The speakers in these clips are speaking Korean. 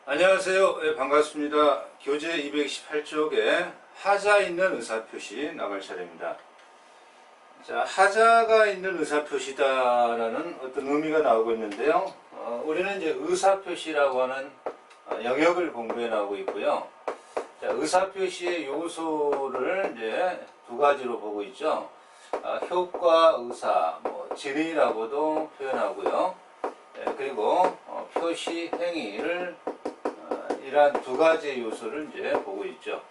안녕하세요. 예, 반갑습니다. 교재 228쪽에 하자 있는 의사표시 나갈 차례입니다. 자, 하자가 있는 의사표시다라는 어떤 의미가 나오고 있는데요. 우리는 이제 의사표시라고 하는 영역을 공부해 나오고 있고요. 자, 의사표시의 요소를 이제 두 가지로 보고 있죠. 효과, 의사, 진의라고도 표현하고요. 그리고 표시, 행위를 이러한 두 가지 요소를 이제 보고 있죠.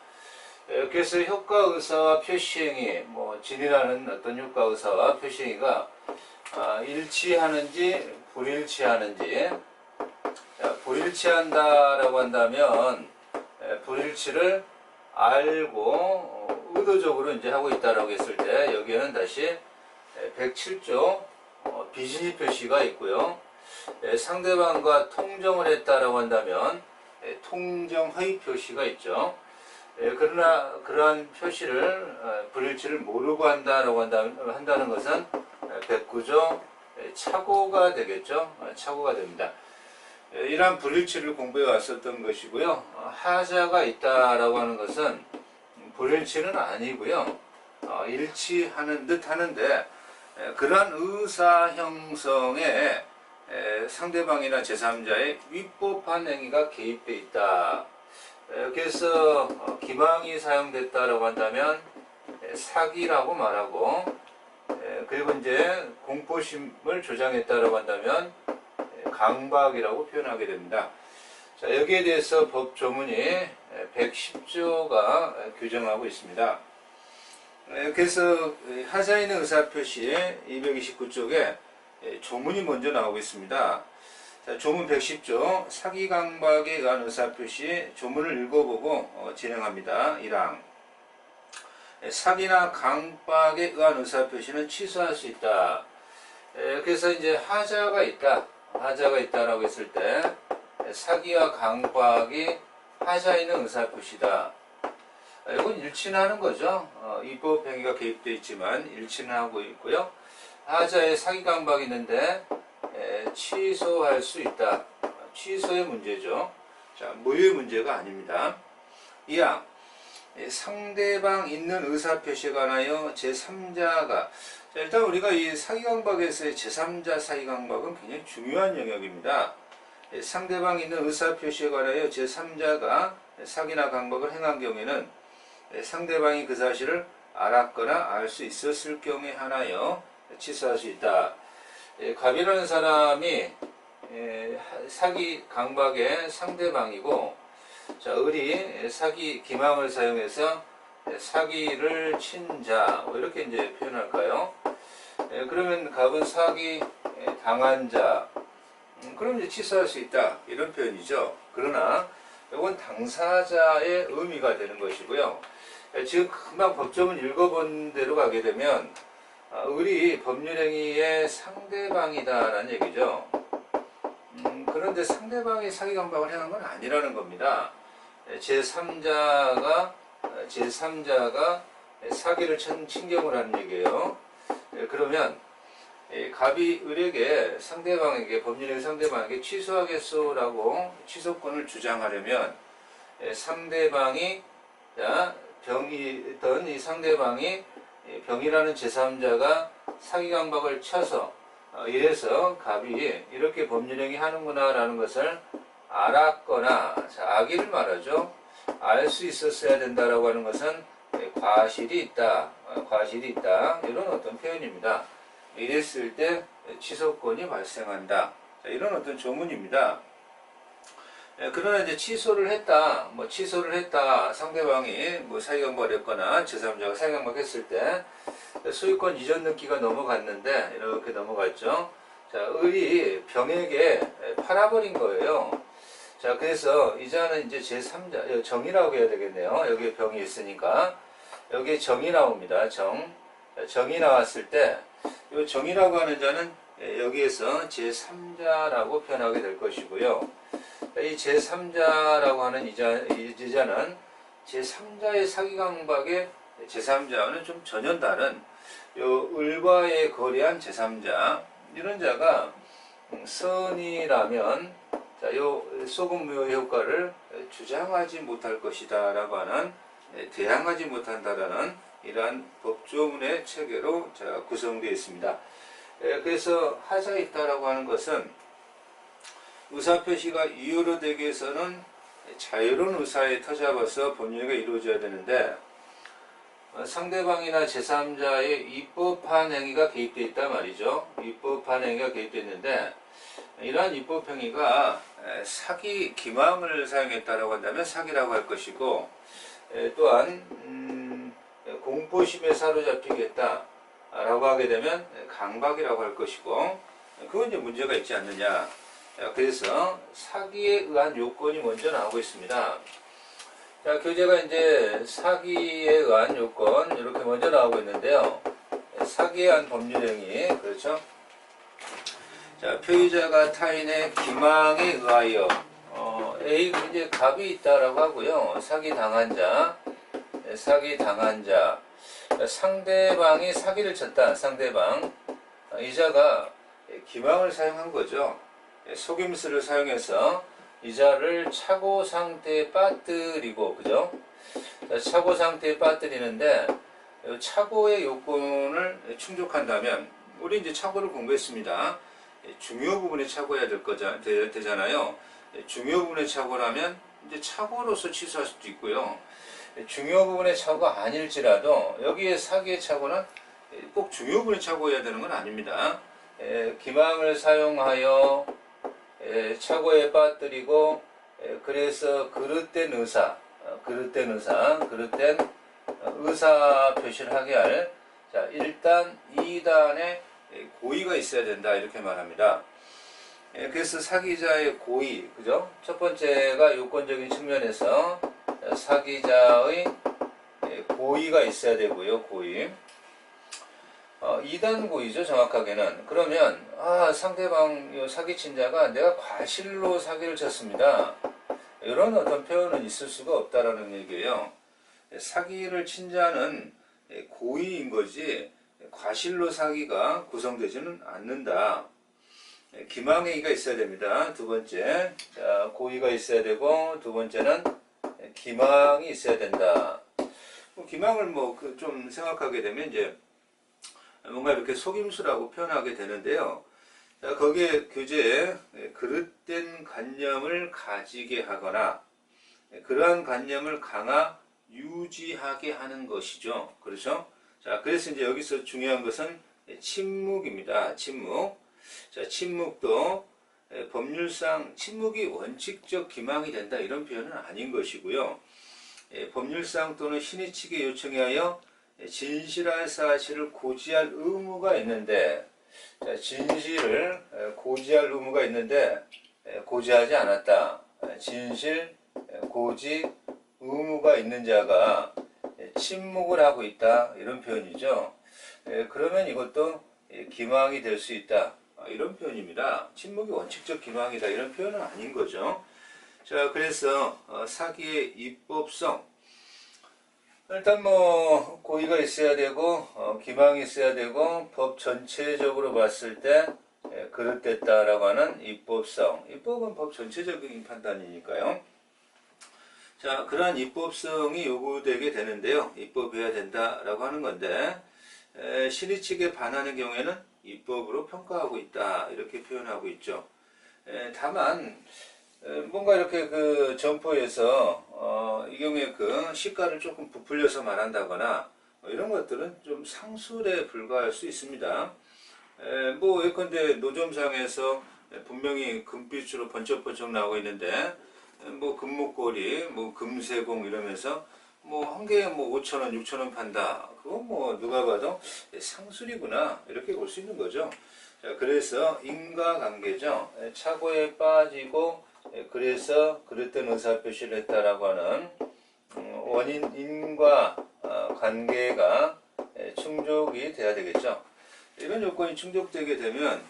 그래서 효과 의사와 표시행위, 진이라는 어떤 효과 의사와 표시행위가 일치하는지 불일치하는지. 불일치한다라고 한다면 불일치를 알고 의도적으로 이제 하고 있다라고 했을 때 여기에는 다시 107조 비진이 표시가 있고요. 상대방과 통정을 했다라고 한다면 통정허위 표시가 있죠. 그러나 그러한 표시를 불일치를 모르고 한다라고 한다는 것은 109조 착오가 되겠죠. 착오가 됩니다. 이러한 불일치를 공부해 왔었던 것이고요. 하자가 있다라고 하는 것은 불일치는 아니고요. 일치하는 듯 하는데 그러한 의사 형성에 상대방이나 제3자의 위법한 행위가 개입되어 있다. 그래서 기망이 사용됐다라고 한다면 사기라고 말하고, 그리고 이제 공포심을 조장했다라고 한다면 강박이라고 표현하게 됩니다. 자, 여기에 대해서 법 조문이 110조가 규정하고 있습니다. 그래서 하자 있는 의사표시의 229쪽에 조문이 먼저 나오고 있습니다. 자, 조문 110조 사기 강박에 의한 의사표시 조문을 읽어보고 진행합니다. 1항 사기나 강박에 의한 의사표시는 취소할 수 있다. 그래서 이제 하자가 있다라고 했을 때 사기와 강박이 하자 있는 의사표시다. 이건 일치는 하는 거죠. 입법 행위가 개입되어 있지만 일치는 하고 있고요. 하자에 사기 강박이 있는데 취소할 수 있다. 취소의 문제죠. 자, 무효의 문제가 아닙니다. 2항 상대방 있는 의사표시에 관하여 제3자가, 일단 우리가 이 사기 강박에서의 제3자 사기 강박은 굉장히 중요한 영역입니다. 상대방 있는 의사표시에 관하여 제3자가 사기나 강박을 행한 경우에는 상대방이 그 사실을 알았거나 알 수 있었을 경우에 한하여 취소할 수 있다. 갑이라는 사람이 사기 강박의 상대방이고, 자, 을이 사기 기망을 사용해서 사기를 친 자, 이렇게 이제 표현할까요? 그러면 갑은 사기 당한 자, 그럼 이제 취소할 수 있다, 이런 표현이죠. 그러나 이건 당사자의 의미가 되는 것이고요. 지금 금방 법조문 읽어본 대로 가게 되면 을이 법률행위의 상대방이다라는 얘기죠. 그런데 상대방이 사기 강박을 행한 건 아니라는 겁니다. 제3자가 사기를 친 경우를 하는 얘기예요. 그러면 갑이 을에게 법률행위 상대방에게 취소하겠소라고 취소권을 주장하려면 상대방이 병이 있던 이 상대방이 병이라는 제3자가 사기 강박을 쳐서 이래서 갑이 이렇게 법률행위 하는구나 라는 것을 알았거나, 아기를 말하죠. 알 수 있었어야 된다라고 하는 것은 과실이 있다, 이런 어떤 표현입니다. 이랬을 때 취소권이 발생한다, 이런 어떤 조문입니다. 그러나 이제 취소를 했다, 상대방이 사기 강박을 했거나 제3자가 사기 강박했을 때 소유권 이전 등기가 넘어갔는데, 이렇게 넘어갔죠. 자, 을이 병에게 팔아버린 거예요. 자, 그래서 이자는 이제 제3자, 정이라고 해야 되겠네요. 여기에 병이 있으니까. 여기에 정이 나옵니다. 정이 나왔을 때, 이 정이라고 하는 자는 여기에서 제3자라고 표현하게 될 것이고요. 이 제3자라고 하는 이자는 제3자의 사기 강박의 제3자와는 좀 전혀 다른 을과의 거래한 제3자, 이런 자가 선이라면 자, 요 소금무효 효과를 주장하지 못할 것이다 라고 하는, 대항하지 못한다라는 이러한 법조문의 체계로 구성되어 있습니다. 그래서 하자가 있다라고 하는 것은 의사표시가 유효로 되기 위해서는 자유로운 의사에 터잡아서 법률가 이루어져야 되는데, 상대방이나 제3자의 입법한 행위가 개입되어 있단 말이죠. 입법한 행위가 개입되어 있는데, 이러한 입법행위가 사기, 기망을 사용했다라고 한다면 사기라고 할 것이고, 또한 공포심에 사로잡히겠다라고 하게 되면 강박이라고 할 것이고, 그건 이제 문제가 있지 않느냐. 그래서 사기에 의한 요건이 먼저 나오고 있습니다. 자, 교재가 이제 사기에 의한 요건 이렇게 먼저 나오고 있는데요. 사기에 의한 법률행위, 그렇죠? 자, 표의자가 타인의 기망에 의하여 A 이제 갑이 있다라고 하고요. 사기 당한 자, 상대방이 사기를 쳤다. 상대방 이자가 기망을 사용한 거죠. 속임수를 사용해서 이자를 차고 상태에 빠뜨리고, 그죠? 차고 상태에 빠뜨리는데, 차고의 요건을 충족한다면, 우리 이제 차고를 공부했습니다. 중요 부분에 차고해야 되잖아요. 중요 부분에 차고라면, 이제 차고로서 취소할 수도 있고요. 중요 부분의 차고가 아닐지라도, 여기에 사기의 차고는 꼭 중요 부분에 차고해야 되는 건 아닙니다. 기망을 사용하여 차고에 빠뜨리고, 그래서 그릇된 의사 표시를 하게 할, 자, 1단, 2단의 고의가 있어야 된다, 이렇게 말합니다. 그래서 사기자의 고의, 그죠? 첫 번째가 요건적인 측면에서 사기자의 고의가 있어야 되고요, 고의. 2단 고의죠, 정확하게는. 그러면 상대방 사기친 자가 내가 과실로 사기를 쳤습니다, 이런 어떤 표현은 있을 수가 없다라는 얘기예요. 사기를 친 자는 고의인 거지 과실로 사기가 구성되지는 않는다. 기망행위가 있어야 됩니다. 두 번째, 자, 고의가 있어야 되고, 두 번째는 기망이 있어야 된다. 기망을 좀 생각하게 되면 이제 뭔가 이렇게 속임수라고 표현하게 되는데요. 자, 거기에 교재에 그릇된 관념을 가지게 하거나 그러한 관념을 강화 유지하게 하는 것이죠. 그렇죠? 자, 그래서 이제 여기서 중요한 것은 침묵입니다. 침묵. 자, 침묵도 법률상 침묵이 원칙적 기망이 된다, 이런 표현은 아닌 것이고요. 법률상 또는 신의 측에 요청에 하여 진실할 사실을 고지할 의무가 있는데, 자, 진실을 고지할 의무가 있는데 고지하지 않았다. 진실, 고지, 의무가 있는 자가 침묵을 하고 있다, 이런 표현이죠. 그러면 이것도 기망이 될 수 있다, 이런 표현입니다. 침묵이 원칙적 기망이다, 이런 표현은 아닌 거죠. 자, 그래서 사기의 입법성, 일단 고의가 있어야 되고 기망이 있어야 되고, 법 전체적으로 봤을 때 그릇됐다라고 하는 입법성. 입법은 법 전체적인 판단이니까요. 자, 그러한 입법성이 요구되게 되는데요. 입법해야 된다라고 하는 건데, 신의 측에 반하는 경우에는 입법으로 평가하고 있다, 이렇게 표현하고 있죠. 다만 뭔가 이렇게 점포에서 이 경우에 시가를 조금 부풀려서 말한다거나 이런 것들은 좀 상술에 불과할 수 있습니다. 예컨대 노점상에서 분명히 금빛으로 번쩍번쩍 나오고 있는데 금목걸이, 금세공 이러면서 한 개에 5,000원, 6,000원 판다. 그건 누가 봐도 상술이구나, 이렇게 볼 수 있는 거죠. 자, 그래서 인과관계죠. 차고에 빠지고 그래서 그릇된 의사표시를 했다라고 하는 원인 인과 관계가 충족이 돼야 되겠죠. 이런 요건이 충족되게 되면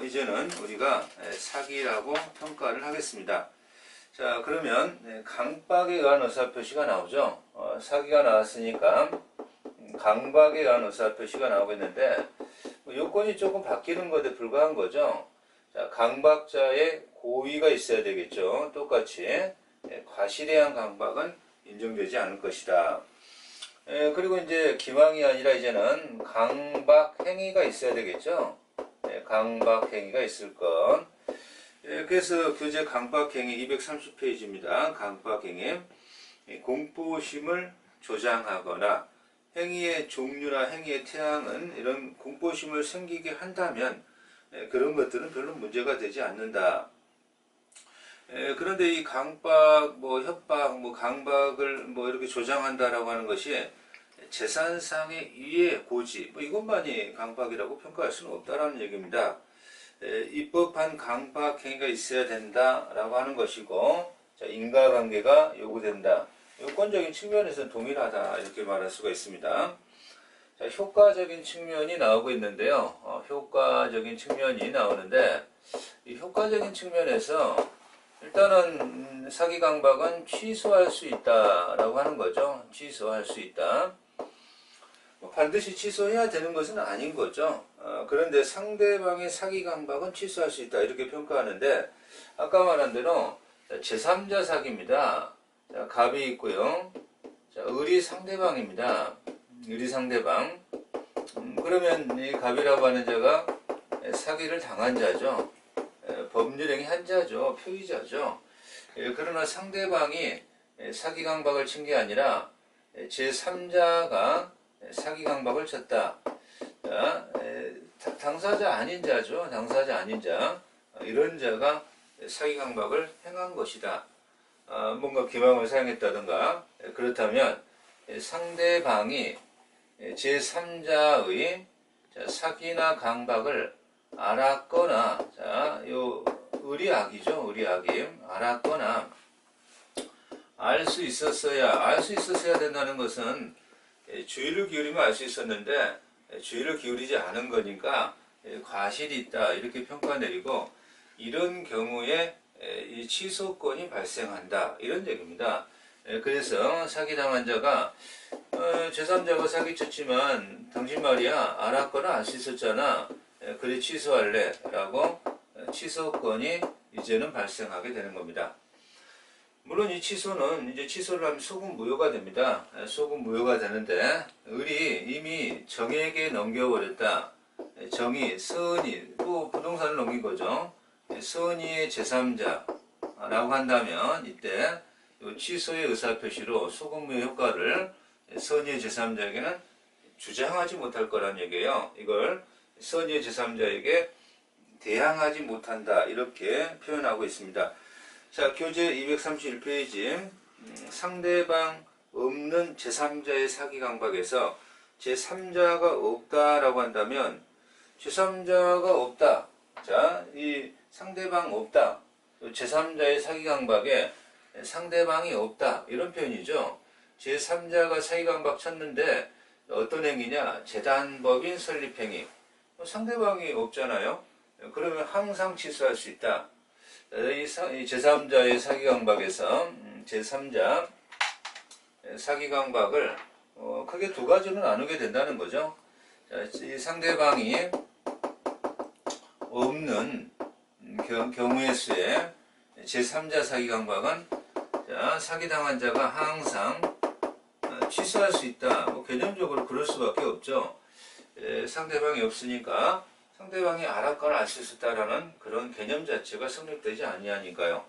이제는 우리가 사기라고 평가를 하겠습니다. 자, 그러면 강박에 의한 의사표시가 나오죠. 사기가 나왔으니까 강박에 의한 의사표시가 나오겠는데, 요건이 조금 바뀌는 것에 불과한 거죠. 자, 강박자의 고의가 있어야 되겠죠. 똑같이 과실에 의한 강박은 인정되지 않을 것이다. 그리고 이제 기망이 아니라 이제는 강박 행위가 있어야 되겠죠. 강박 행위가 있을 것. 그래서 교재 강박 행위 230페이지입니다. 강박 행위. 공포심을 조장하거나 행위의 종류나 행위의 태양은 이런 공포심을 생기게 한다면 그런 것들은 별로 문제가 되지 않는다. 그런데 이 강박, 협박, 강박을 이렇게 조장한다라고 하는 것이 재산상의 이해, 고지, 이것만이 강박이라고 평가할 수는 없다라는 얘기입니다. 입법한 강박 행위가 있어야 된다라고 하는 것이고, 인과관계가 요구된다. 요건적인 측면에서는 동일하다 이렇게 말할 수가 있습니다. 자, 효과적인 측면이 나오고 있는데요. 효과적인 측면이 나오는데 이 효과적인 측면에서 일단은 사기 강박은 취소할 수 있다라고 하는 거죠. 취소할 수 있다. 반드시 취소해야 되는 것은 아닌 거죠. 그런데 상대방의 사기 강박은 취소할 수 있다 이렇게 평가하는데 아까 말한 대로 제3자 사기입니다. 자, 갑이 있고요. 자, 을이 상대방입니다. 을이 상대방. 그러면 이 갑이라고 하는 자가 사기를 당한 자죠. 법률행위 한 자죠. 표의자죠. 그러나 상대방이 사기 강박을 친 게 아니라 제3자가 사기 강박을 쳤다. 자, 당사자 아닌 자죠. 당사자 아닌 자. 이런 자가 사기 강박을 행한 것이다. 뭔가 기망을 사용했다든가 그렇다면 상대방이 제3자의 사기나 강박을 알았거나 요 의리악이죠. 의리악임 알았거나 알 수 있었어야 된다는 것은 주의를 기울이면 알 수 있었는데 주의를 기울이지 않은 거니까 과실이 있다 이렇게 평가 내리고 이런 경우에 이 취소권이 발생한다 이런 얘기입니다. 그래서 사기당한 자가 제3자가 사기쳤지만 당신 말이야 알았거나 알 수 있었잖아 그래 취소할래 라고 취소권이 이제는 발생하게 되는 겁니다. 물론 이 취소는 이제 취소를 하면 소금 무효가 됩니다. 소금 무효가 되는데 을이 이미 정에게 넘겨버렸다. 정이 서은이 또 부동산을 넘긴 거죠. 서은이의 제3자라고 한다면 이때 취소의 의사표시로 소금무효 효과를 서은이의 제3자에게는 주장하지 못할 거란 얘기예요. 이걸 서은이의 제3자에게 대항하지 못한다 이렇게 표현하고 있습니다. 자, 교재 231페이지 상대방 없는 제3자의 사기 강박에서 제3자가 없다라고 한다면 제3자가 없다. 자, 이 상대방 없다. 제3자의 사기 강박에 상대방이 없다. 이런 표현이죠. 제3자가 사기 강박 쳤는데 어떤 행위냐? 재단법인 설립행위. 상대방이 없잖아요. 그러면 항상 취소할 수 있다. 이 제3자의 사기 강박에서 제3자 사기 강박을 크게 두 가지로 나누게 된다는 거죠. 자, 이 상대방이 없는 경우의 수에 제3자 사기 강박은 사기당한 자가 항상 취소할 수 있다. 개념적으로 그럴 수밖에 없죠. 상대방이 없으니까 상대방이 알았거나 알 수 있었다라는 그런 개념 자체가 성립되지 아니하니까요.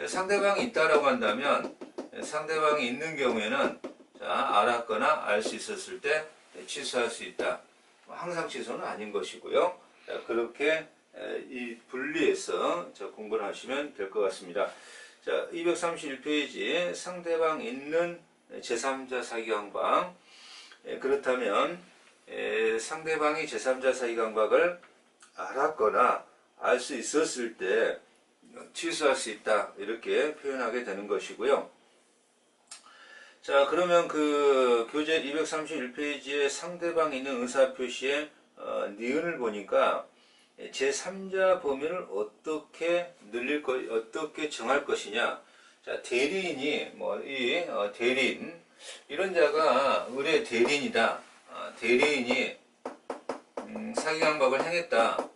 상대방이 있다라고 한다면 상대방이 있는 경우에는 알았거나 알 수 있었을 때 취소할 수 있다. 항상 취소는 아닌 것이고요. 그렇게 이 분리해서 공부를 하시면 될 것 같습니다. 자, 231페이지 상대방 있는 제3자 사기 강박. 그렇다면 상대방이 제3자 사기 강박을 알았거나 알 수 있었을 때 취소할 수 있다 이렇게 표현하게 되는 것이고요. 자, 그러면 그 교재 231페이지에 상대방 있는 의사표시에 니은을 보니까 제3자 범위를 어떻게 어떻게 정할 것이냐. 자, 대리인이 대리인 이런 자가 을의 대리인이다. 대리인이 사기 강박을 행했다.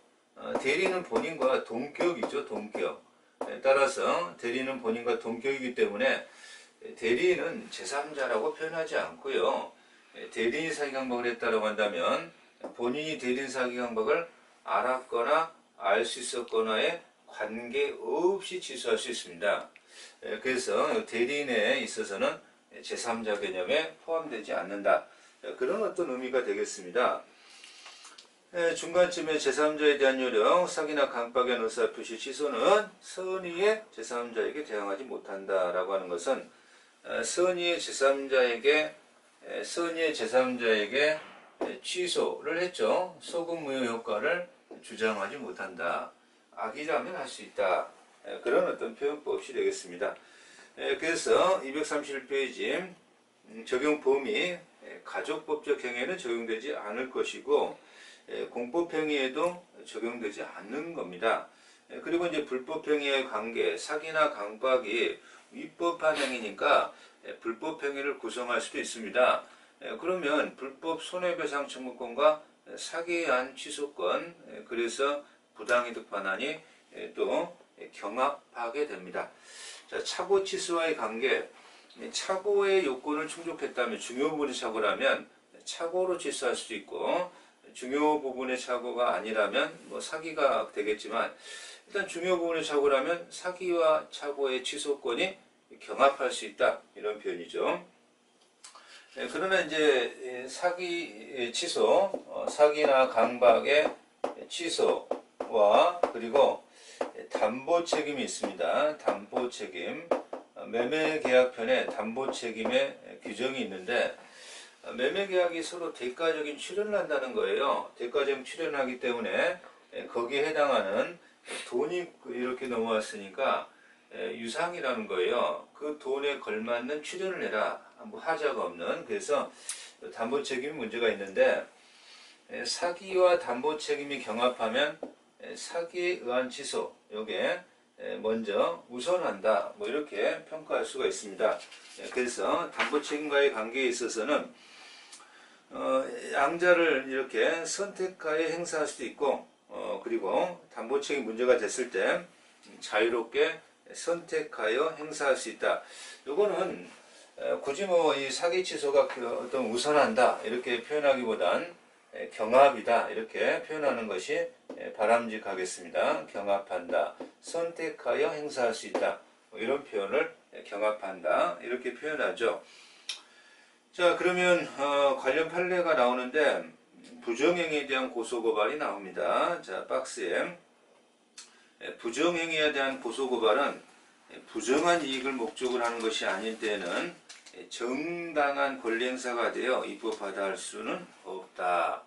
대리인은 본인과 동격이죠. 동격. 따라서 대리인은 본인과 동격이기 때문에 대리인은 제3자라고 표현하지 않고요. 대리인이 사기 강박을 했다고 한다면 본인이 대리인 사기 강박을 알았거나 알 수 있었거나에 관계없이 취소할 수 있습니다. 그래서 대리인에 있어서는 제3자 개념에 포함되지 않는다. 그런 어떤 의미가 되겠습니다. 중간쯤에 제3자에 대한 요령, 사기나 강박의 의사표시 취소는 선의의 제3자에게 대항하지 못한다라고 하는 것은 선의의 제3자에게 취소를 했죠. 소급무효 효과를 주장하지 못한다. 악이라면 할 수 있다. 그런 어떤 표현법이 되겠습니다. 그래서 231페이지 적용 범위 가족법적 행위에는 적용되지 않을 것이고 공법행위에도 적용되지 않는 겁니다. 그리고 이제 불법행위의 관계, 사기나 강박이 위법한 행위니까 불법행위를 구성할 수도 있습니다. 그러면 불법 손해배상 청구권과 사기한 취소권, 그래서 부당이득 반환이 또 경합하게 됩니다. 자, 착오 취소와의 관계, 착오의 요건을 충족했다면 중요 부분의 착오라면 착오로 취소할 수도 있고 중요 부분의 착오가 아니라면 뭐 사기가 되겠지만 일단 중요 부분의 착오라면 사기와 착오의 취소권이 경합할 수 있다 이런 표현이죠. 그러나 이제 사기 취소, 사기나 강박의 취소와 그리고 담보 책임이 있습니다. 담보 책임, 매매계약편에 담보 책임의 규정이 있는데 매매계약이 서로 대가적인 출연을 한다는 거예요. 대가적인 출연을 하기 때문에 거기에 해당하는 돈이 이렇게 넘어왔으니까 유상이라는 거예요. 그 돈에 걸맞는 출연을 해라. 뭐 하자가 없는. 그래서 담보 책임이 문제가 있는데 사기와 담보 책임이 경합하면 사기에 의한 취소, 요게 먼저 우선한다. 뭐 이렇게 평가할 수가 있습니다. 그래서 담보 책임과의 관계에 있어서는 양자를 이렇게 선택하여 행사할 수도 있고 그리고 담보 책임 문제가 됐을 때 자유롭게 선택하여 행사할 수 있다. 요거는 굳이 뭐 이 사기 취소가 어떤 우선한다 이렇게 표현하기보단 경합이다 이렇게 표현하는 것이 바람직하겠습니다. 경합한다, 선택하여 행사할 수 있다 뭐 이런 표현을 경합한다 이렇게 표현하죠. 자, 그러면 관련 판례가 나오는데 부정행위에 대한 고소고발이 나옵니다. 자, 박스에 부정행위에 대한 고소고발은 부정한 이익을 목적으로 하는 것이 아닌 때에는 정당한 권리행사가 되어 입법하다 할 수는 없다.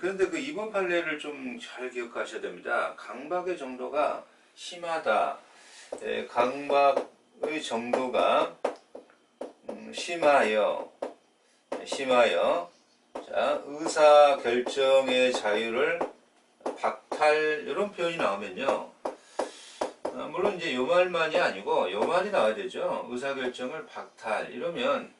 그런데 그 이번 판례를 좀 잘 기억하셔야 됩니다. 강박의 정도가 심하다. 강박의 정도가 심하여 자, 의사결정의 자유를 박탈 이런 표현이 나오면요. 물론 이제 요 말만이 아니고 요 말이 나와야 되죠. 의사결정을 박탈 이러면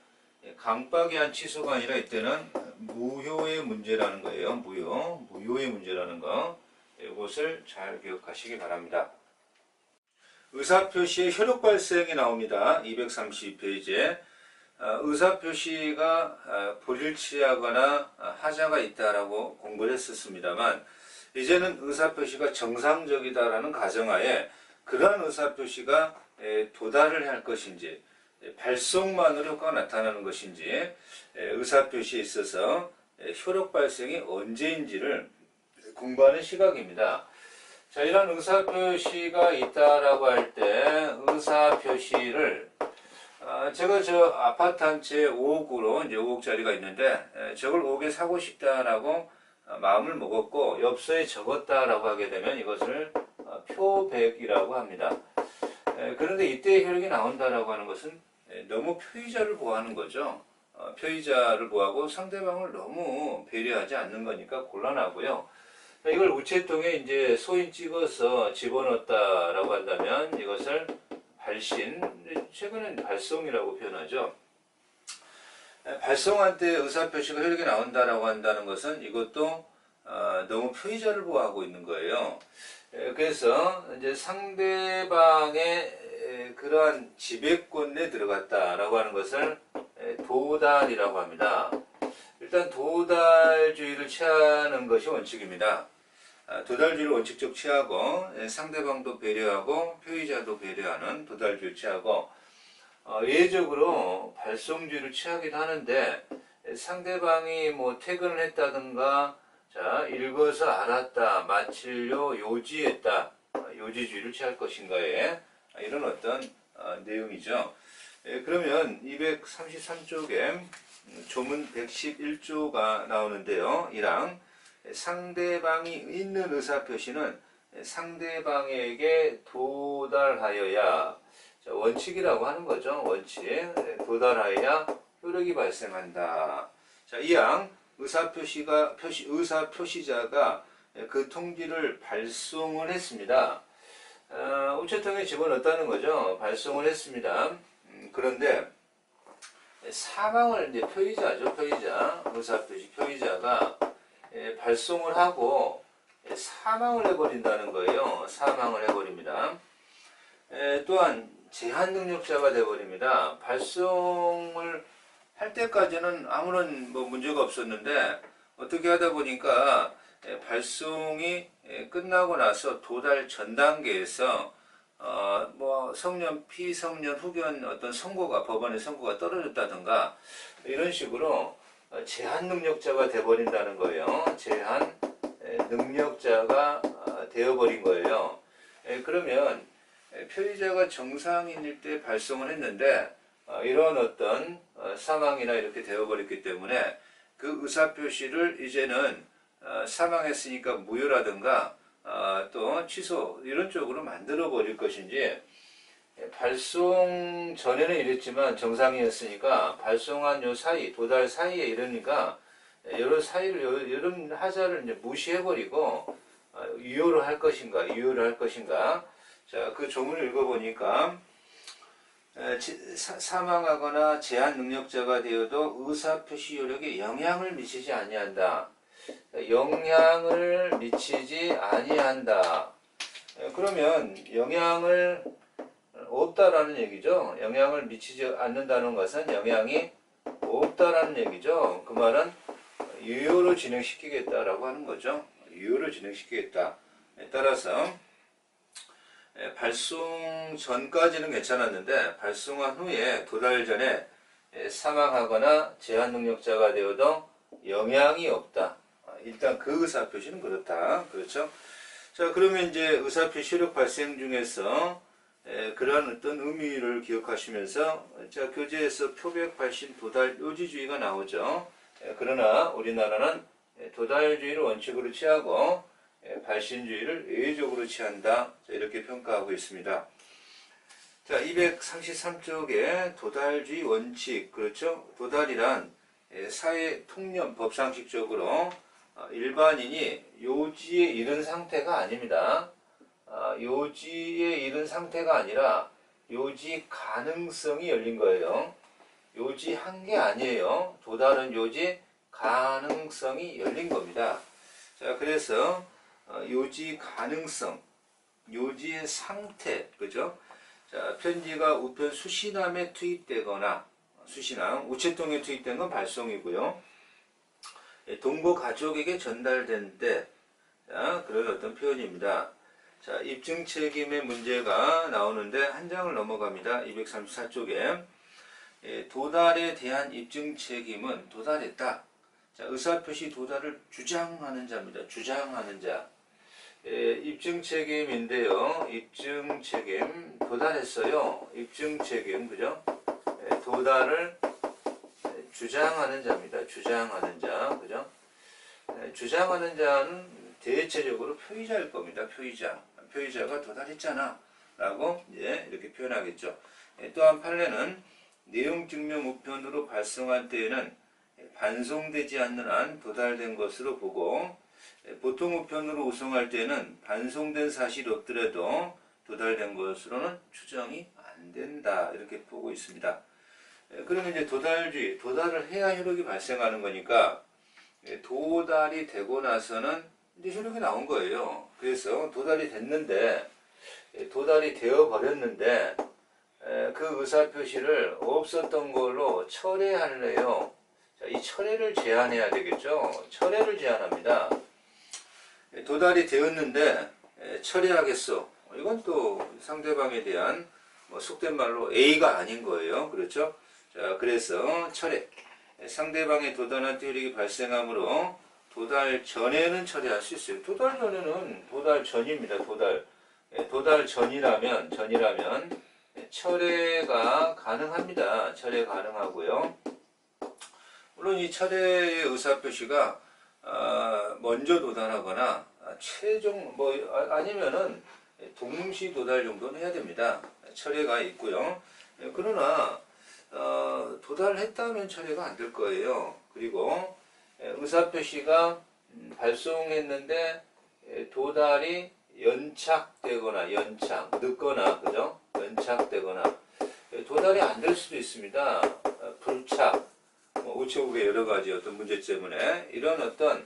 강박에 한 취소가 아니라 이때는 무효의 문제라는 거예요. 무효의 문제라는 거. 이것을 잘 기억하시기 바랍니다. 의사표시의 효력 발생이 나옵니다. 232페이지에 의사표시가 불일치하거나 하자가 있다라고 공부를 했었습니다만 이제는 의사표시가 정상적이다라는 가정하에 그러한 의사표시가 도달을 할 것인지 발송만으로 효과가 나타나는 것인지 의사표시에 있어서 효력 발생이 언제인지를 공부하는 시각입니다. 자, 이런 의사표시가 있다라고 할 때 의사표시를 제가 저 아파트 한 채 5억으로 이제 5억짜리가 있는데 저걸 5억에 사고 싶다라고 마음을 먹었고 엽서에 적었다라고 하게 되면 이것을 표백이라고 합니다. 그런데 이때 효력이 나온다라고 하는 것은 너무 표의자를 보호하는 거죠. 표의자를 보호하고 상대방을 너무 배려하지 않는 거니까 곤란하고요. 이걸 우체통에 이제 소인 찍어서 집어넣었다라고 한다면 이것을 발신, 최근엔 발송이라고 표현하죠. 발송할 때 의사표시가 효력이 나온다라고 한다는 것은 이것도 너무 표의자를 보호하고 있는 거예요. 그래서 이제 상대방의 그러한 지배권 내에 들어갔다라고 하는 것을 도달이라고 합니다. 일단 도달주의를 취하는 것이 원칙입니다. 도달주의를 원칙적 취하고 상대방도 배려하고 표의자도 배려하는 도달주의를 취하고 예외적으로 발송주의를 취하기도 하는데 상대방이 뭐 퇴근을 했다든가 자 읽어서 알았다 마치려 요지했다 요지주의를 취할 것인가에 이런 어떤 내용이죠. 그러면 233쪽에 조문 111조가 나오는데요. 1항 상대방이 있는 의사표시는 상대방에게 도달하여야 원칙이라고 하는 거죠. 원칙 도달하여야 효력이 발생한다. 자, 2항 의사표시자가 그 통지를 발송을 했습니다. 우체통에 집어넣었다는 거죠. 발송을 했습니다. 그런데 사망을 이제 표의자죠. 표의자 의사표시 표의자가 발송을 하고 사망을 해버린다는 거예요. 사망을 해버립니다. 또한 제한 능력자가 되어버립니다. 발송을 할 때까지는 아무런 뭐 문제가 없었는데 어떻게 하다 보니까 발송이 끝나고 나서 도달 전 단계에서 뭐 성년 피성년 후견 어떤 선고가 법원의 선고가 떨어졌다든가 이런 식으로 제한 능력자가 되어버린다는 거예요. 제한 능력자가 되어버린 거예요. 그러면 표의자가 정상인일 때 발송을 했는데 이런 어떤 사망이나 이렇게 되어버렸기 때문에 그 의사표시를 이제는 사망했으니까 무효라든가 또 취소 이런 쪽으로 만들어 버릴 것인지 발송 전에는 이랬지만 정상이었으니까 발송한 요 사이 도달 사이에 이러니까 이런 사이를 이런 하자를 이제 무시해버리고 유효를 할 것인가 자, 그 조문을 읽어보니까 사망하거나 제한 능력자가 되어도 의사표시 효력에 영향을 미치지 아니한다. 영향을 미치지 아니한다. 그러면 영향을 없다라는 얘기죠. 영향을 미치지 않는다는 것은 영향이 없다라는 얘기죠. 그 말은 유효로 진행시키겠다라고 하는 거죠. 유효로 진행시키겠다. 따라서 발송 전까지는 괜찮았는데 발송한 후에 도달 전에 사망하거나 제한 능력자가 되어도 영향이 없다. 일단 그 의사표시는 그렇다. 그렇죠? 자, 그러면 이제 의사표시 효력 발생 중에서 그러한 어떤 의미를 기억하시면서 자, 교재에서 표백 발신 도달 요지주의가 나오죠. 그러나 우리나라는 도달주의를 원칙으로 취하고 발신주의를 예외적으로 취한다. 자, 이렇게 평가하고 있습니다. 자, 233쪽에 도달주의 원칙, 그렇죠? 도달이란 사회 통념 법상식적으로 일반인이 요지에 이른 상태가 아닙니다. 요지에 이른 상태가 아니라 요지 가능성이 열린 거예요. 요지한 게 아니에요. 도달은 요지 가능성이 열린 겁니다. 자, 그래서 요지 가능성, 요지의 상태, 그죠? 자, 편지가 우편 수신함에 투입되거나, 수신함, 우체통에 투입된 건 발송이고요. 동거 가족에게 전달된 때, 자, 그런 어떤 표현입니다. 자, 입증 책임의 문제가 나오는데 한 장을 넘어갑니다. 234쪽에. 도달에 대한 입증 책임은 도달했다. 자, 의사표시 도달을 주장하는 자입니다. 주장하는 자. 입증 책임인데요. 입증 책임 도달했어요. 입증 책임 그죠? 도달을 주장하는 자입니다. 주장하는 자 그죠? 주장하는 자는 대체적으로 표의자일 겁니다. 표의자가 도달했잖아 라고 이렇게 표현하겠죠. 또한 판례는 내용 증명 우편으로 발송한 때에는 반송되지 않는 한 도달된 것으로 보고 보통 우편으로 우송할 때는 반송된 사실이 없더라도 도달된 것으로는 추정이 안 된다. 이렇게 보고 있습니다. 그러면 이제 도달을 해야 효력이 발생하는 거니까 도달이 되고 나서는 이제 효력이 나온 거예요. 그래서 도달이 됐는데, 도달이 되어 버렸는데, 그 의사표시를 없었던 걸로 철회할래요. 자, 이 철회를 제한해야 되겠죠. 철회를 제한합니다. 도달이 되었는데 철회하겠어. 이건 또 상대방에 대한 속된 말로 A가 아닌 거예요. 그렇죠? 자, 그래서 철회. 상대방의 도달한 효력이 발생하므로 도달 전에는 철회할 수 있어요. 도달 전에는 도달 전입니다. 도달 전이라면 철회가 가능합니다. 철회 가능하고요. 물론 이 철회의 의사표시가 먼저 도달하거나 최종 아니면은 동시 도달 정도는 해야 됩니다. 철회가 있고요. 그러나 도달했다면 철회가 안 될 거예요. 그리고 의사표시가 발송했는데 도달이 연착되거나 늦거나 그죠? 연착되거나 도달이 안 될 수도 있습니다. 불착, 우체국의 여러 가지 어떤 문제 때문에 이런 어떤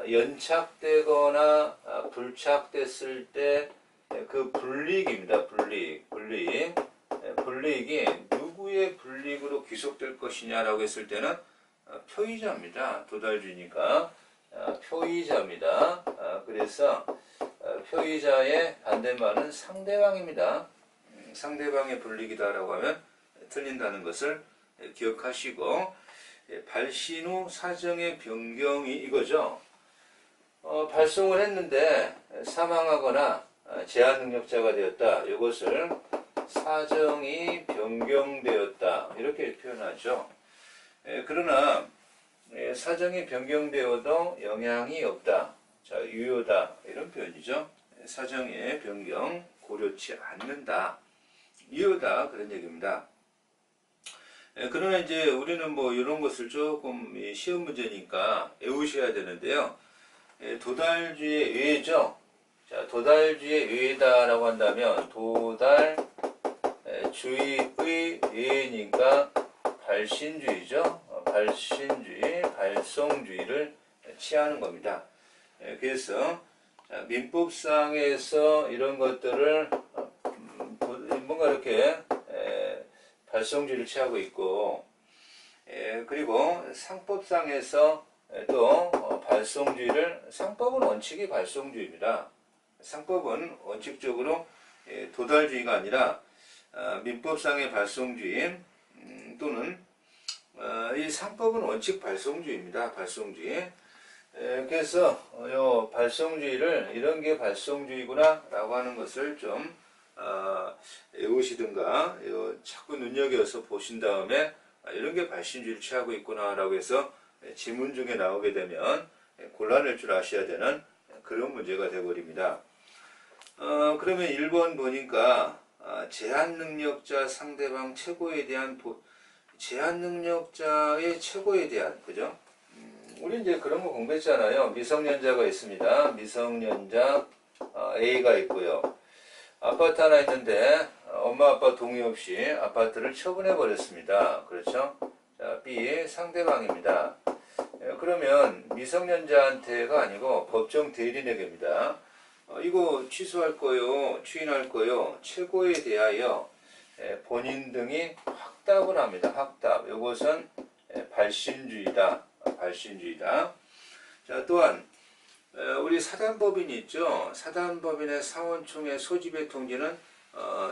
연착되거나 불착됐을 때 그 불이익입니다. 불이익이 누구의 불이익으로 귀속될 것이냐라고 했을 때는 표의자입니다. 도달주니까 표의자입니다. 그래서 표의자의 반대말은 상대방입니다. 상대방의 불이익이다라고 하면 틀린다는 것을 기억하시고, 발신 후 사정의 변경이 이거죠. 발송을 했는데 사망하거나 제한 능력자가 되었다. 이것을 사정이 변경되었다. 이렇게 표현하죠. 그러나 사정이 변경되어도 영향이 없다. 자, 유효다. 이런 표현이죠. 사정의 변경 고려치 않는다. 유효다. 그런 얘기입니다. 그러나 이제 우리는 이런 것을 조금 시험 문제니까 외우셔야 되는데요. 도달주의 외죠. 자, 도달주의 외다라고 한다면 도달주의의 외니까 발신주의죠. 발송주의를 취하는 겁니다. 그래서 민법상에서 이런 것들을 뭔가 이렇게 발송주의를 취하고 있고, 그리고 상법상에서 또 발송주의를, 상법은 원칙이 발송주의입니다. 상법은 원칙적으로 도달주의가 아니라 민법상의 발송주의 또는 이 상법은 원칙 발송주의입니다. 발송주의. 그래서 요 발송주의를 이런 게 발송주의구나 라고 하는 것을 좀 외우시든가 자꾸 눈여겨서 보신 다음에 이런 게 발신주의를 취하고 있구나 라고 해서 지문 중에 나오게 되면 곤란할 줄 아셔야 되는 그런 문제가 되어버립니다. 그러면 1번 보니까 제한능력자 상대방 최고에 대한 제한능력자의 최고에 대한, 그죠? 우리 이제 그런 거 공부했잖아요. 미성년자가 있습니다. 미성년자 A가 있고요. 아파트 하나 있는데 엄마 아빠 동의 없이 아파트를 처분해 버렸습니다. 그렇죠? 자, B 상대방입니다. 그러면 미성년자한테가 아니고 법정 대리인에게입니다. 이거 취소할 거요, 추인할 거요, 최고에 대하여 본인 등이 확답을 합니다. 확답. 이것은 발신주의다. 발신주의다. 자, 또한 우리 사단법인이 있죠. 사단법인의 사원총회 소집의 통지는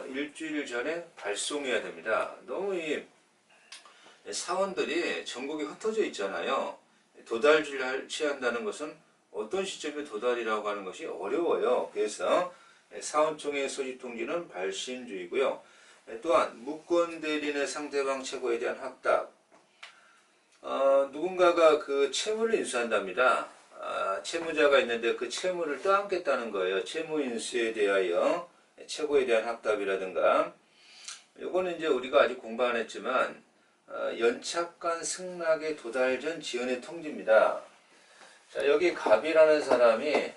일주일 전에 발송해야 됩니다. 너무 이 사원들이 전국에 흩어져 있잖아요. 도달주의를 취한다는 것은 어떤 시점에 도달이라고 하는 것이 어려워요. 그래서 사원총회 소집 통지는 발신주의고요. 또한 무권대리인의 상대방 최고에 대한 확답. 누군가가 그 채무를 인수한답니다. 채무자가 있는데 그 채무를 떠안겠다는 거예요. 채무 인수에 대하여 최고에 대한 확답이라든가. 요거는 이제 우리가 아직 공부 안 했지만 연착간 승낙의 도달 전 지연의 통지입니다. 자, 여기 갑이라는 사람이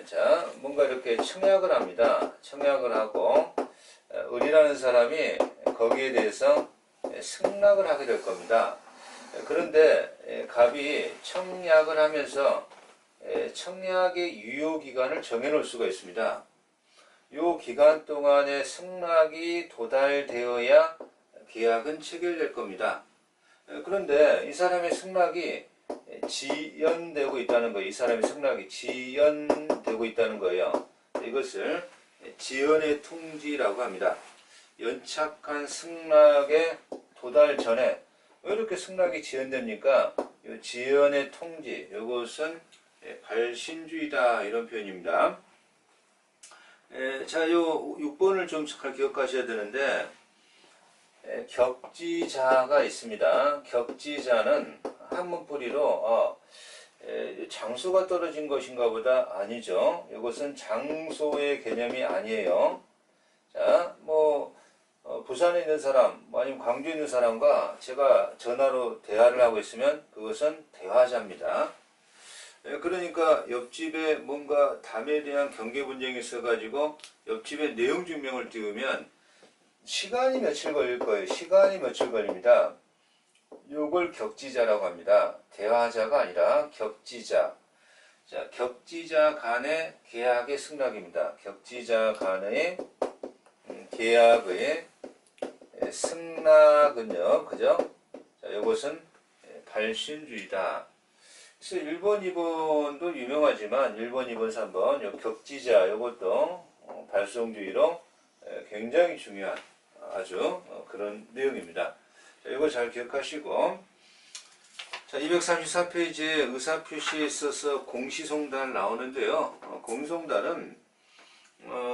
자, 뭔가 이렇게 청약을 합니다. 청약을 하고 을이라는 사람이 거기에 대해서 승낙을 하게 될 겁니다. 그런데 갑이 청약을 하면서 청약의 유효 기간을 정해 놓을 수가 있습니다. 요 기간 동안에 승낙이 도달되어야 계약은 체결될 겁니다. 그런데 이 사람의 승낙이 지연되고 있다는 거예요. 이 사람의 승낙이 지연되고 있다는 거예요. 이것을 지연의 통지라고 합니다. 연착한 승낙에 도달 전에 왜 이렇게 승낙이 지연됩니까? 이 지연의 통지, 이것은 발신주의다 이런 표현입니다. 자, 요 6번을 좀 잘 기억하셔야 되는데 격지자가 있습니다. 격지자는 한문풀이로 장소가 떨어진 것인가 보다 아니죠. 이것은 장소의 개념이 아니에요. 자, 부산에 있는 사람, 아니면 광주에 있는 사람과 제가 전화로 대화를 하고 있으면 그것은 대화자입니다. 그러니까 옆집에 뭔가 담에 대한 경계 분쟁이 있어가지고 옆집에 내용 증명을 띄우면 시간이 며칠 걸릴 거예요. 시간이 며칠 걸립니다. 요걸 격지자라고 합니다. 대화자가 아니라 격지자. 자, 격지자 간의 계약의 승낙입니다. 격지자 간의 계약의 승낙은요, 그죠? 자, 이것은 발신주의다. 그래서 1번, 2번도 유명하지만 1번, 2번, 3번 요 격지자 이것도 발송주의로 굉장히 중요한 아주 그런 내용입니다. 자, 이거 잘 기억하시고, 자, 234페이지에 의사표시에 있어서 공시송달 나오는데요. 공시송달은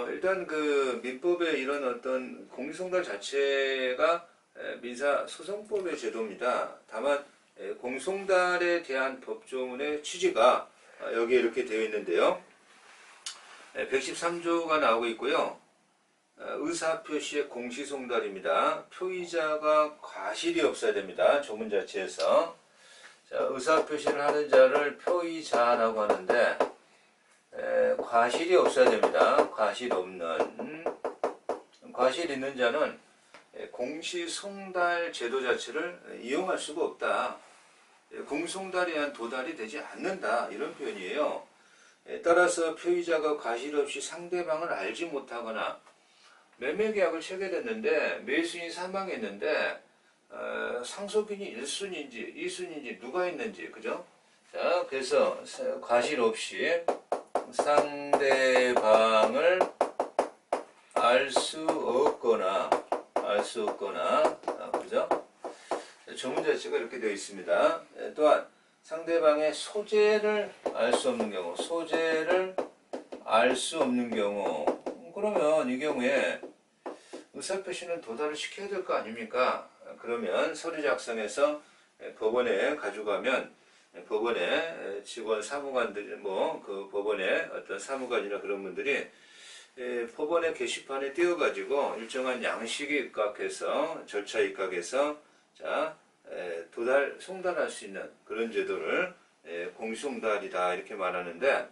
일단 그 민법의 이런 어떤 공시송달 자체가 민사소송법의 제도입니다. 다만 공시송달에 대한 법조문의 취지가 여기에 이렇게 되어 있는데요. 113조가 나오고 있고요. 의사표시의 공시송달입니다. 표의자가 과실이 없어야 됩니다. 조문 자체에서. 자, 의사표시를 하는 자를 표의자라고 하는데 과실이 없어야 됩니다. 과실 없는. 과실 있는 자는 공시송달 제도 자체를 이용할 수가 없다. 공시송달에 의한 도달이 되지 않는다. 이런 표현이에요. 따라서 표의자가 과실 없이 상대방을 알지 못하거나 매매계약을 체결했는데 매수인이 사망했는데 상속인이 1순인지 2순인지 누가 있는지, 그죠? 자, 그래서 과실 없이 상대방을 알 수 없거나 그죠? 조문 자체가 이렇게 되어 있습니다. 또한 상대방의 소재를 알 수 없는 경우, 그러면 이 경우에 의사표시는 도달을 시켜야 될 거 아닙니까? 그러면 서류 작성해서 법원에 가져가면 법원에 직원 사무관들이 그 법원의 어떤 사무관이나 그런 분들이 법원의 게시판에 띄워가지고 일정한 양식에 입각해서 절차에 입각해서 자 송달할 수 있는 그런 제도를 공시송달이다 이렇게 말하는데,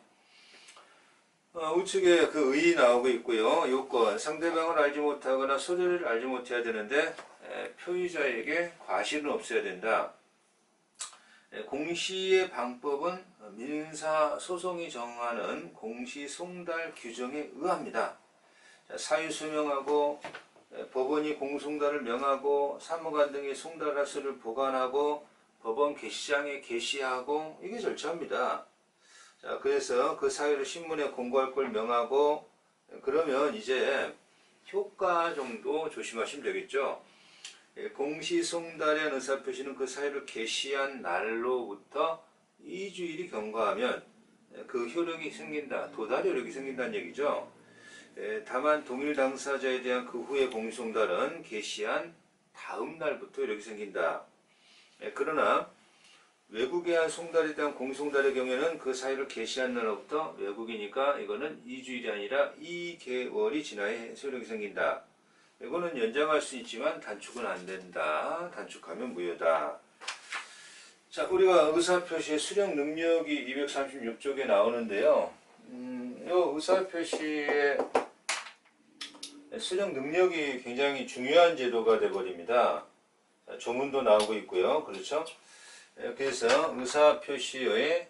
우측에 그 의의 나오고 있고요. 요건 상대방을 알지 못하거나 소재를 알지 못해야 되는데 표의자에게 과실은 없어야 된다. 공시의 방법은 민사소송이 정하는 공시송달 규정에 의합니다. 사유수명하고 법원이 공송달을 명하고 사무관 등이 송달할 수를 보관하고 법원 게시장에 게시하고 이게 절차입니다. 자, 그래서 그 사유를 신문에 공고할 걸 명하고, 그러면 이제 효과 정도 조심하시면 되겠죠. 공시송달의 의사표시는 그 사유를 게시한 날로부터 2주일이 경과하면 그 효력이 생긴다, 도달 효력이 생긴다는 얘기죠. 다만 동일 당사자에 대한 그 후의 공시송달은 게시한 다음 날부터 효력이 생긴다. 그러나 외국에 한 송달에 대한 공시송달의 경우에는 그 사유를 게시한 날로부터, 외국이니까 이거는 2주일이 아니라 2개월이 지나야 효력이 생긴다. 이거는 연장할 수 있지만 단축은 안 된다. 단축하면 무효다. 자, 우리가 의사표시의 수령 능력이 236쪽에 나오는데요. 이 의사표시의 수령 능력이 굉장히 중요한 제도가 되어버립니다. 조문도 나오고 있고요. 그렇죠? 그래서 의사표시의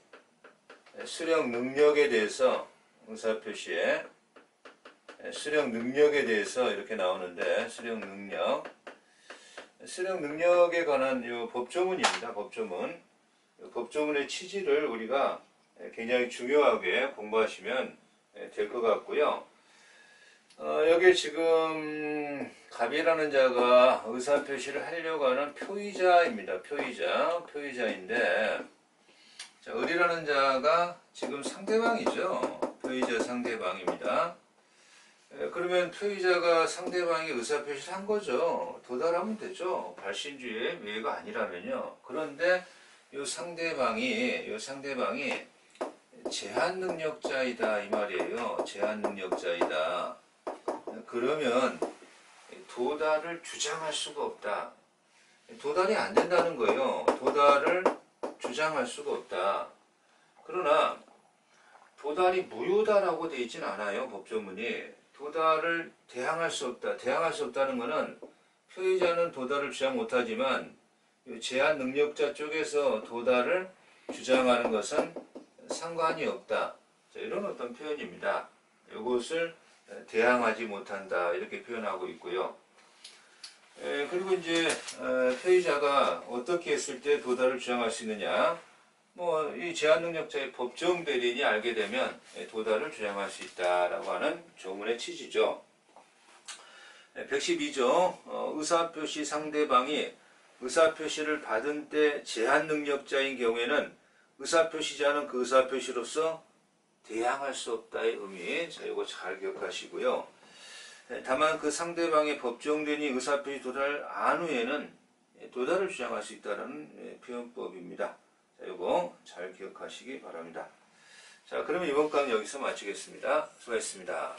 수령 능력에 대해서 의사표시에 수령 능력에 대해서 이렇게 나오는데 수령 능력에 관한 요 법조문입니다. 법조문의 취지를 우리가 굉장히 중요하게 공부하시면 될 것 같고요. 여기 지금 갑이라는 자가 의사표시를 하려고 하는 표의자입니다. 표의자인데 자, 을이라는 자가 지금 상대방이죠. 표의자 상대방입니다. 그러면 표의자가 상대방이 의사표시를 한 거죠. 도달하면 되죠. 발신주의 외가 아니라면요. 그런데 요 상대방이 제한 능력자이다 이 말이에요. 제한 능력자이다. 그러면 도달을 주장할 수가 없다. 도달이 안 된다는 거예요. 도달을 주장할 수가 없다. 그러나 도달이 무효다라고 되어 있진 않아요. 법조문이. 도달을 대항할 수 없다. 대항할 수 없다는 것은 표의자는 도달을 주장 못하지만 제한 능력자 쪽에서 도달을 주장하는 것은 상관이 없다. 자, 이런 어떤 표현입니다. 이것을 대항하지 못한다. 이렇게 표현하고 있고요. 그리고 이제 표의자가 어떻게 했을 때 도달을 주장할 수 있느냐. 이 제한 능력자의 법정 대리인이 알게 되면 도달을 주장할 수 있다라고 하는 조문의 취지죠. 112조 의사표시 상대방이 의사표시를 받은 때 제한 능력자인 경우에는 의사표시자는 그 의사표시로서 대항할 수 없다의 의미. 자, 이거 잘 기억하시고요. 다만 그 상대방의 법정 대리인 의사표시 도달을 안 후에는 도달을 주장할 수 있다는 표현법입니다. 자, 이거 잘 기억하시기 바랍니다. 자, 그러면 이번 강의 여기서 마치겠습니다. 수고하셨습니다.